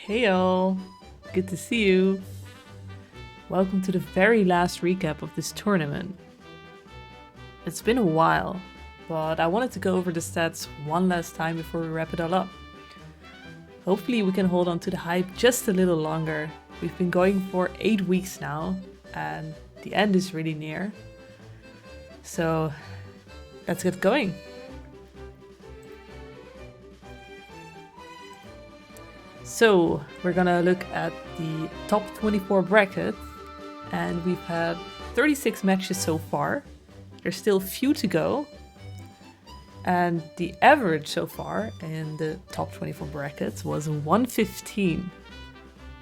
Hey all, good to see you. Welcome to the very last recap of this tournament. It's been a while, but I wanted to go over the stats one last time before we wrap it all up. Hopefully we can hold on to the hype just a little longer. We've been going for 8 weeks now, and the end is really near. So let's get going. So we're gonna look at the top 24 bracket, and we've had 36 matches so far. There's still a few to go, and the average so far in the top 24 brackets was 115,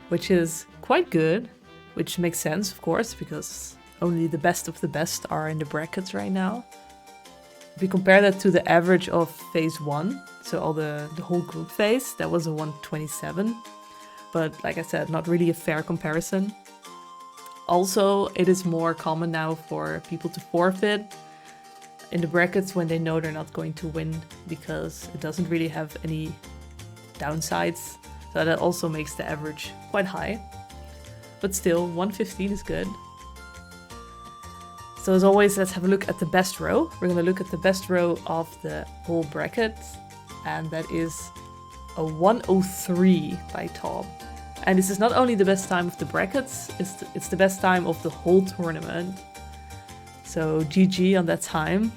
which is quite good, which makes sense, of course, because only the best of the best are in the brackets right now. If you compare that to the average of phase 1, so all the whole group phase, that was a 127. But like I said, not really a fair comparison. Also, it is more common now for people to forfeit in the brackets when they know they're not going to win, because it doesn't really have any downsides. So that also makes the average quite high. But still, 115 is good. So as always, let's have a look at the best row. We're going to look at the best row of the whole bracket, and that is a 103 by Top. And this is not only the best time of the brackets, it's the best time of the whole tournament. So GG on that time.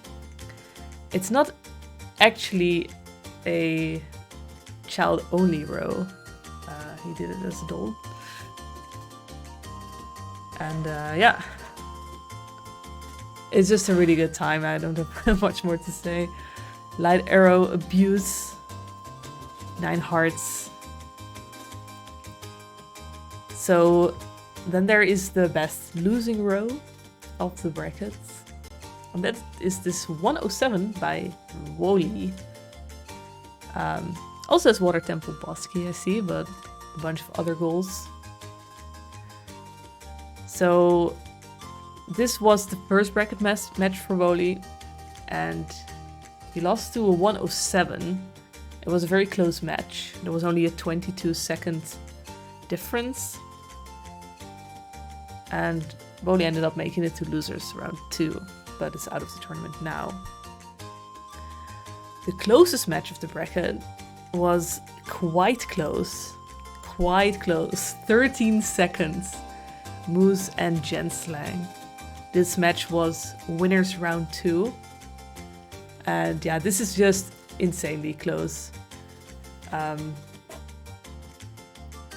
It's not actually a child-only row. He did it as a doll. And yeah. It's just a really good time. I don't have much more to say. Light arrow, abuse, 9 hearts. So then there is the best losing row of the brackets. And that is this 107 by Woli. Also has Water Temple Bosky, I see, but a bunch of other goals. So this was the first bracket match for Woli, and he lost to a 107. It was a very close match. There was only a 22-second difference. And Woli ended up making it to losers round 2, but is out of the tournament now. The closest match of the bracket was quite close. 13 seconds. Moose and Genslang. This match was winners round 2. And yeah, this is just insanely close.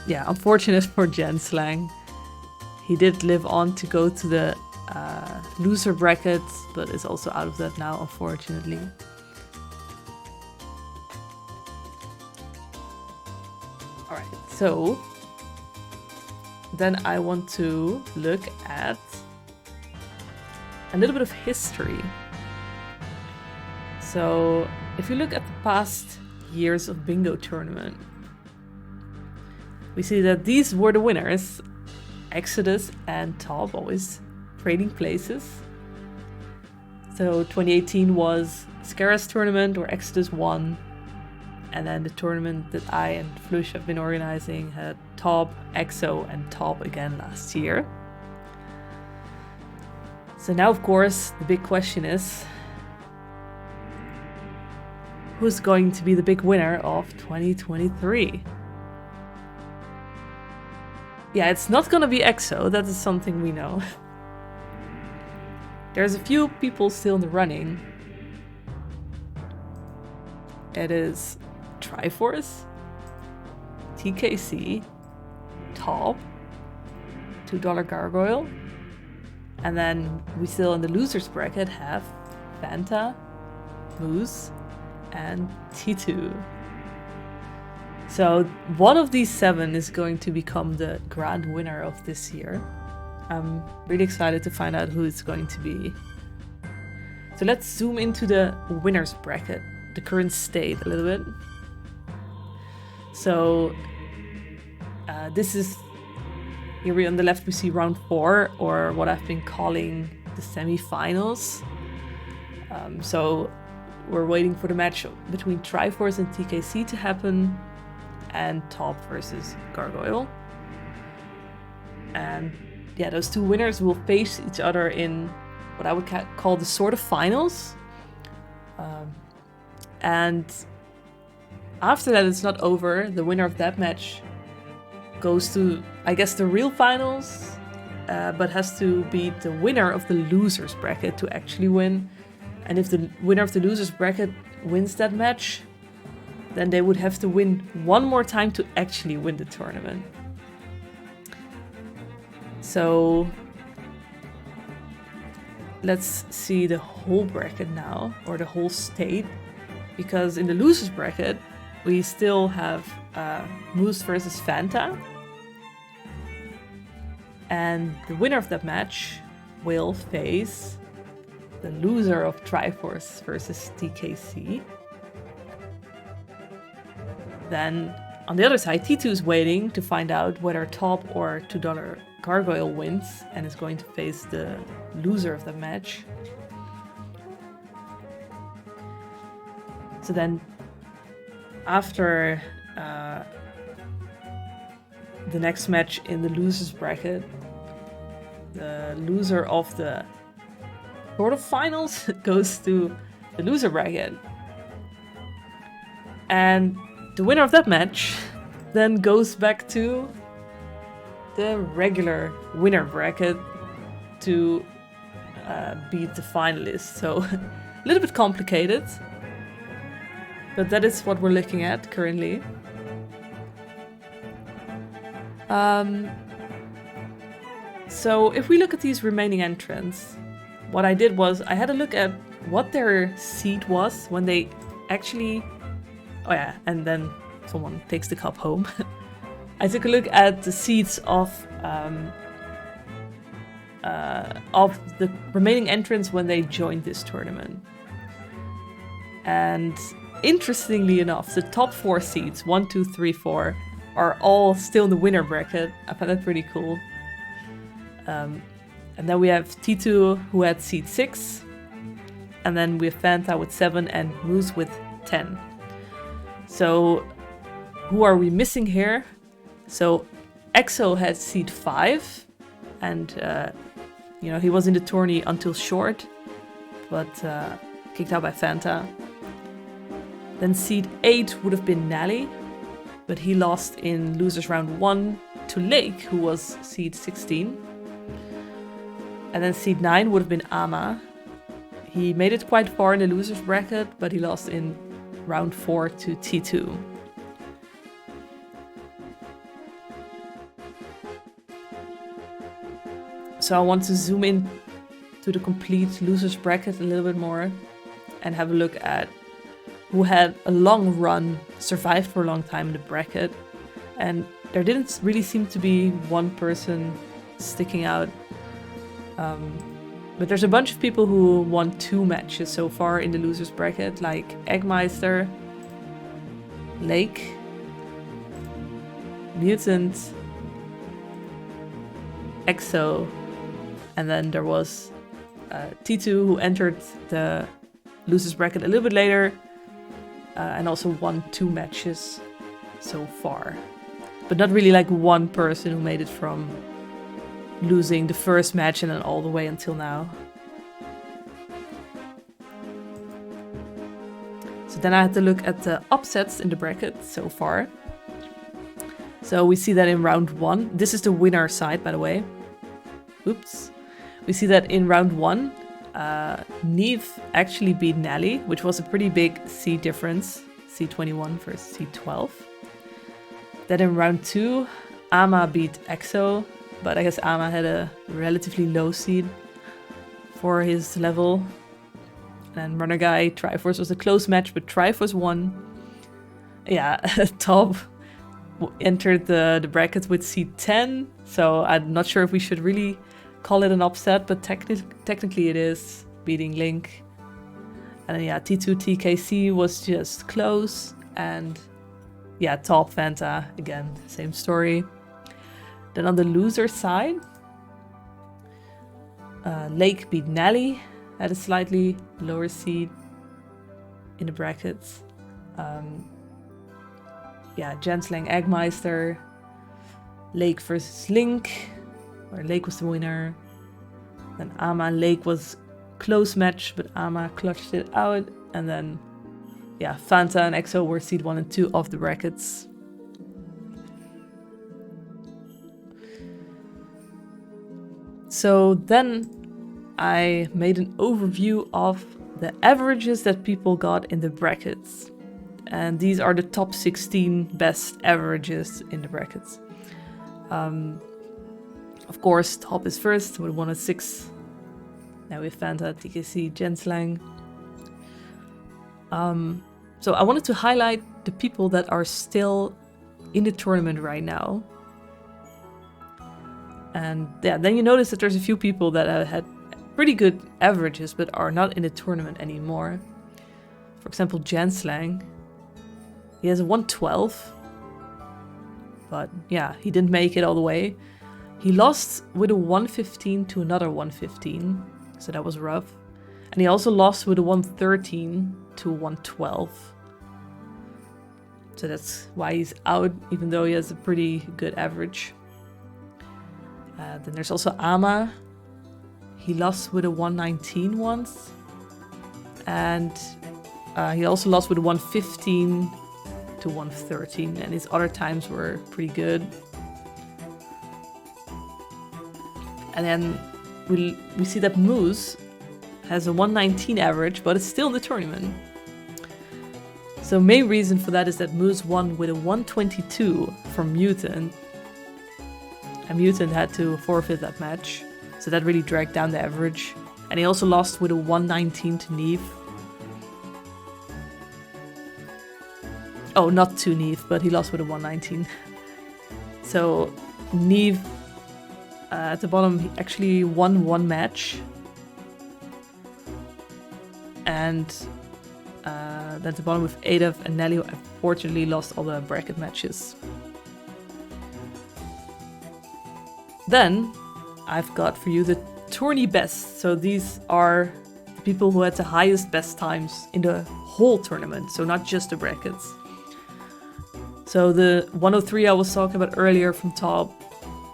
Yeah, unfortunate for Genslang. He did live on to go to the loser bracket, but is also out of that now, unfortunately. Alright, so then I want to look at a little bit of history. So if you look at the past years of Bingo tournament, we see that these were the winners. Exodus and Top always trading places. So 2018 was Scara's tournament where Exodus won. And then the tournament that I and Flush have been organizing had Top, Exo, and Top again last year. So now, of course, the big question is, who's going to be the big winner of 2023? Yeah, it's not gonna be Exo, that is something we know. There's a few people still in the running. It is Triforce, TKC, Top, $2 Gargoyle, and then we still in the losers bracket have Fanta, Moose, and T2. So one of these 7 is going to become the grand winner of this year. I'm really excited to find out who it's going to be. So let's zoom into the winners bracket, the current state a little bit. So this is, here on the left we see round 4, or what I've been calling the semi-finals. So we're waiting for the match between Triforce and TKC to happen. and Top versus Gargoyle. And yeah, those two winners will face each other in what I would call the sort of finals. And after that, it's not over. The winner of that match goes to, I guess, the real finals, but has to beat the winner of the losers bracket to actually win. And if the winner of the losers bracket wins that match, then they would have to win one more time to actually win the tournament. So let's see the whole bracket now, or the whole state, because in the losers bracket we still have Moose versus Fanta, and the winner of that match will face the loser of Triforce versus TKC. Then on the other side, T2 is waiting to find out whether Top or $2 Gargoyle wins and is going to face the loser of the match. So then after the next match in the losers bracket, the loser of the quarterfinals goes to the loser bracket. And the winner of that match then goes back to the regular winner bracket to beat the finalists. So a little bit complicated, but that is what we're looking at currently. So if we look at these remaining entrants, what I did was I had a look at what their seed was when they actually... Oh yeah, and then someone takes the cup home. I took a look at the seeds of the remaining entrants when they joined this tournament. And interestingly enough, the top 4 seeds, 1, 2, 3, 4, are all still in the winner bracket. I found that pretty cool. And then we have T2, who had seed 6. And then we have Fanta with 7 and Moose with 10. So who are we missing here? So EXO had seed 5. And, he was in the tourney until short, but kicked out by Fanta. Then seed 8 would have been Nally, but he lost in losers round 1 to Lake, who was seed 16. And then seed 9 would have been Ama. He made it quite far in the losers bracket, but he lost in round 4 to T2. So I want to zoom in to the complete losers bracket a little bit more and have a look at who had a long run, survived for a long time in the bracket. And there didn't really seem to be one person sticking out. But there's a bunch of people who won 2 matches so far in the losers bracket, like Eggmeister, Lake, Mutant, EXO, and then there was T2 who entered the losers bracket a little bit later and also won 2 matches so far. But not really like one person who made it from losing the first match and then all the way until now. So then I had to look at the upsets in the bracket so far. So we see that in round 1. This is the winner side, by the way. Oops. We see that in round 1, Neve actually beat Nally, which was a pretty big seed difference. C21 versus C12. Then in round 2, Ama beat EXO, but I guess Ama had a relatively low seed for his level. And Runner Guy, Triforce was a close match, but Triforce won. Yeah, Top entered the bracket with seed 10, so I'm not sure if we should really call it an upset, but technically it is, beating Link. And then yeah, T2 TKC was just close, and yeah, Top Fanta, again, same story. Then on the loser side, Lake beat Nally, had a slightly lower seed in the brackets. yeah, Genslang Eggmeister, Lake versus Link, where Lake was the winner. Then Ama and Lake was close match, but Ama clutched it out. And then, yeah, Fanta and EXO were seed 1 and 2 of the brackets. So then I made an overview of the averages that people got in the brackets. And these are the top 16 best averages in the brackets. Of course, top is first with 106. Now we have Fanta, TKC, Genslang. So I wanted to highlight the people that are still in the tournament right now. And yeah, then you notice that there's a few people that had pretty good averages but are not in the tournament anymore. For example, Genslang. He has a 112. But yeah, he didn't make it all the way. He lost with a 115 to another 115. So that was rough. And he also lost with a 113 to 112. So that's why he's out, even though he has a pretty good average. Then there's also Ama. He lost with a 119 once. And he also lost with a 115 to 113. And his other times were pretty good. And then we see that Moose has a 119 average, but it's still in the tournament. So main reason for that is that Moose won with a 122 from Mutant. And Mutant had to forfeit that match. So that really dragged down the average. And he also lost with a 119 to Neve. Oh, not to Neve, but he lost with a 119. So Neve at the bottom, he actually won one match. And then at the bottom with Adaf and Nelly, who unfortunately lost all the bracket matches. Then I've got for you the tourney best. So these are the people who had the highest best times in the whole tournament. So not just the brackets. So the 103 I was talking about earlier from top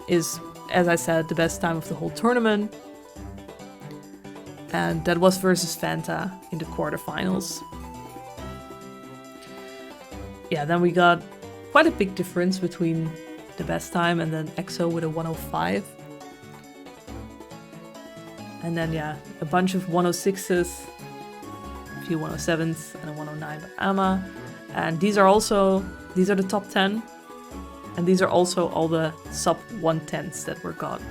is, as I said, the best time of the whole tournament. And that was versus Fanta in the quarterfinals. Yeah, then we got quite a big difference between the best time and then EXO with a 105. And then, yeah, a bunch of 106s, a few 107s, and a 109 by Ama. And these are the top 10. And these are also all the sub 110s that were got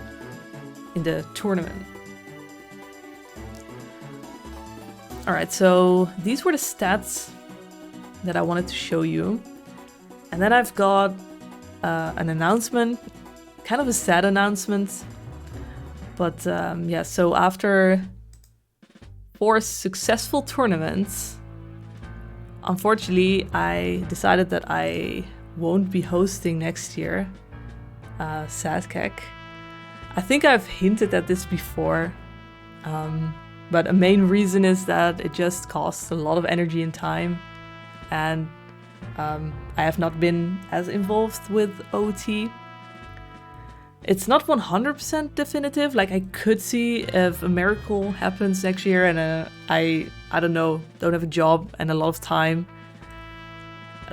in the tournament. Alright, so these were the stats that I wanted to show you. And then I've got an announcement, kind of a sad announcement. But yeah, so after 4 successful tournaments, unfortunately, I decided that I won't be hosting next year, Sadkek. I think I've hinted at this before, but a main reason is that it just costs a lot of energy and time, and I have not been as involved with OoT. It's not 100% definitive, like I could see if a miracle happens next year and I don't know, don't have a job and a lot of time,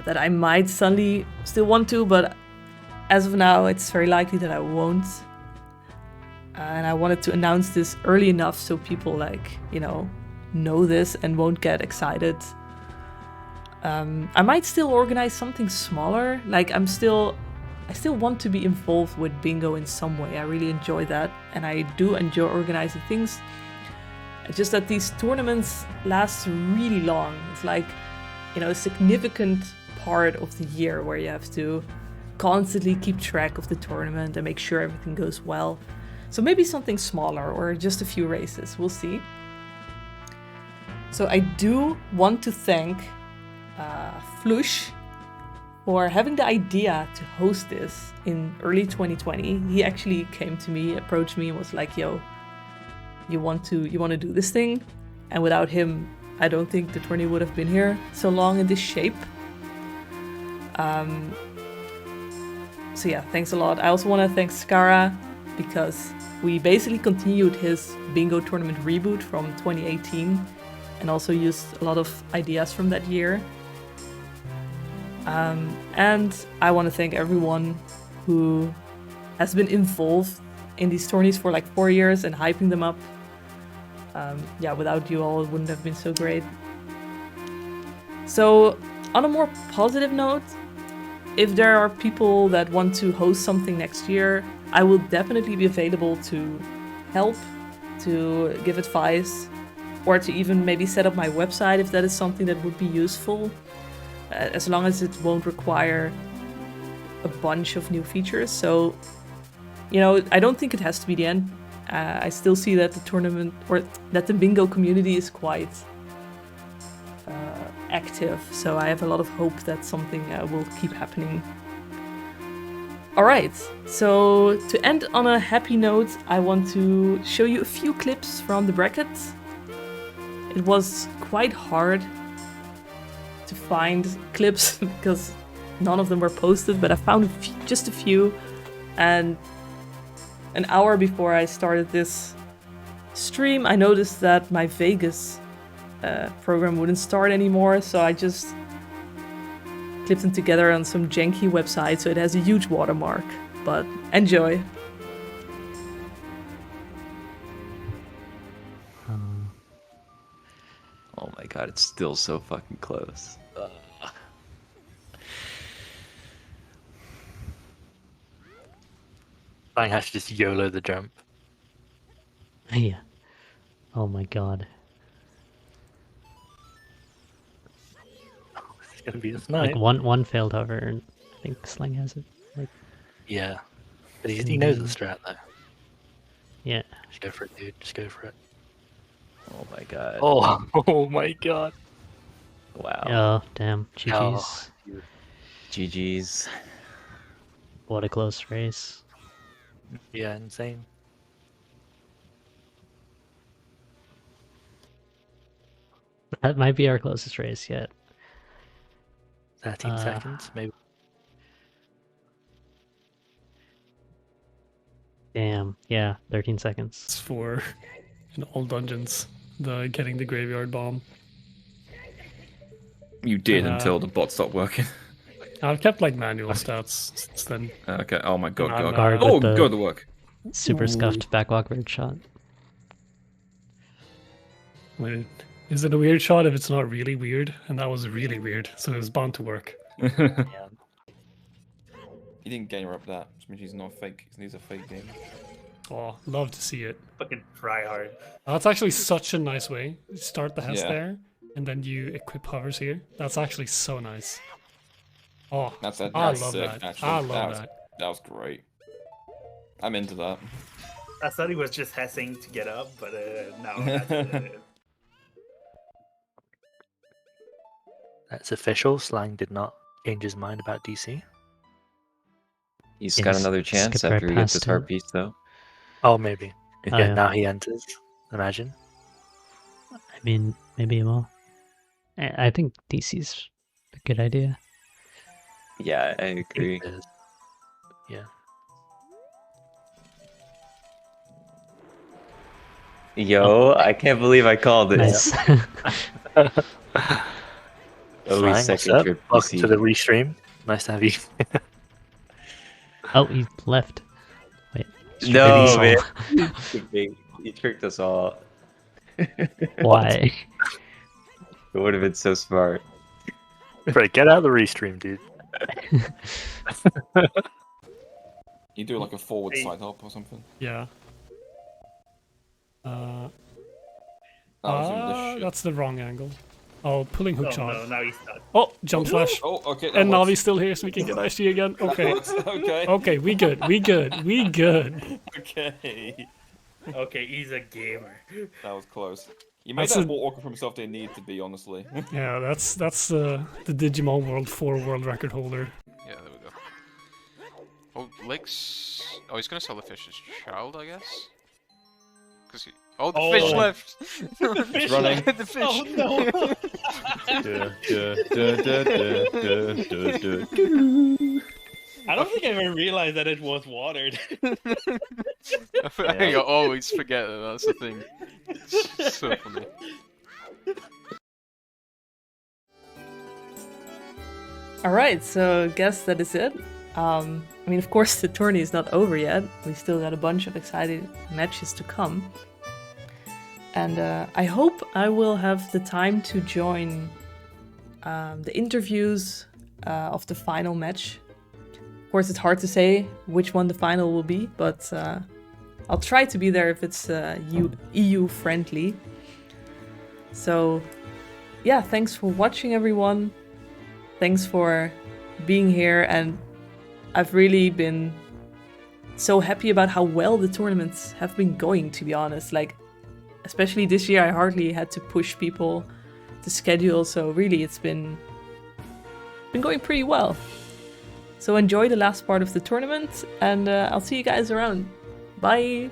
that I might suddenly still want to, but as of now, it's very likely that I won't. And I wanted to announce this early enough so people know this and won't get excited. I might still organize something smaller. Like I still want to be involved with bingo in some way. I really enjoy that, and I do enjoy organizing things. It's just that these tournaments last really long. It's like, a significant part of the year where you have to constantly keep track of the tournament and make sure everything goes well. So maybe something smaller or just a few races, we'll see. So I do want to thank Flush for having the idea to host this in early 2020. He actually came to me, approached me, and was like, yo, you want to do this thing? And without him, I don't think the tourney would have been here so long in this shape. So yeah, thanks a lot. I also want to thank Skara because we basically continued his bingo tournament reboot from 2018 and also used a lot of ideas from that year. And I want to thank everyone who has been involved in these tourneys for like 4 years and hyping them up. Yeah, without you all, it wouldn't have been so great. So, on a more positive note, if there are people that want to host something next year, I will definitely be available to help, to give advice, or to even maybe set up my website if that is something that would be useful, as long as it won't require a bunch of new features. So, you know, I don't think it has to be the end. I still see that the tournament, or that the bingo community is quite active, so I have a lot of hope that something will keep happening. Alright, so to end on a happy note, I want to show you a few clips from the bracket. It was quite hard to find clips because none of them were posted, but I found just a few, and an hour before I started this stream, I noticed that my Vegas program wouldn't start anymore, so I just clipped them together on some janky website, so it has a huge watermark. But enjoy. Oh my god, it's still so fucking close. I have to just YOLO the jump. Yeah. Oh my god. It's gonna be a snipe. Like one failed hover, and I think Slang has it. Like, Yeah. But he knows the strat though. yeah. Just go for it, dude. Just go for it. Oh my god. Oh, oh my god. Wow. Oh, damn. GG's. Oh, GG's. What a close race. yeah, insane. That might be our closest race yet. 13 seconds, maybe. Damn. Yeah, 13 seconds. It's for in all dungeons, getting the graveyard bomb. You did until the bot stopped working. I've kept like manual stats since then. Okay. Oh my god. I'm, God. with Oh the god, the work. Super scuffed backwalk bird shot. Wait, is it a weird shot if it's not really weird? And that was really weird, so it was bound to work. Yeah. He didn't gamer up that, which means he's not fake. He's a fake gamer. Oh, love to see it. Fucking try hard. That's actually such a nice way. You start the Hess Yeah. there, and then you equip hovers here. That's actually so nice. Oh, That's I that's love sick, that. actually. I love that. That was great. I'm into that. I thought he was just hessing to get up, but no. That's, That's official. Slang did not change his mind about DC. He's Yeah, got another chance skip right after he gets past his him. heart piece, though. Oh, maybe. Oh, Yeah, yeah. now he enters. Imagine. I mean, maybe he will. I think DC's a good idea. Yeah, I agree. It is. Yeah. Yo, I can't believe I called it. Nice. Always Slang, what's second up? trip Welcome PC. to the restream. Nice to have you. Oh, he left. Wait. No, Stream man. He tricked us all. Why? It would have been so smart. Right, get out of the restream, dude. You do like a forward Hey. side hop or something. yeah. That was even the shit. That's the wrong angle. Oh, pulling hook oh shot. no, now he's stuck. Oh, jump flash. Oh, okay. And Navi's still here, so we can get IC again. Okay. Okay. Okay, we good. We good. We good. Okay. Okay, he's a gamer. That was close. You made That's that a- more awkward for himself than it needed to be, honestly. Yeah, that's the Digimon World 4 world record holder. Yeah, there we go. Oh, Lake's... Oh, he's gonna sell the fish's child, I guess? Cause he... Oh, the fish Oh. left! The fish running. left. The fish! Oh no! I don't think I ever realized that it was watered. I always forget that that's the thing. It's so funny. Alright, so I guess that is it. I mean, of course, the tourney is not over yet. We still got a bunch of exciting matches to come. And I hope I will have the time to join the interviews of the final match. Of course, it's hard to say which one the final will be, but I'll try to be there if it's EU friendly. So, yeah, thanks for watching, everyone. Thanks for being here, and I've really been so happy about how well the tournaments have been going, to be honest. Like, especially this year, I hardly had to push people to schedule, so really it's been going pretty well. So enjoy the last part of the tournament, and I'll see you guys around. Bye!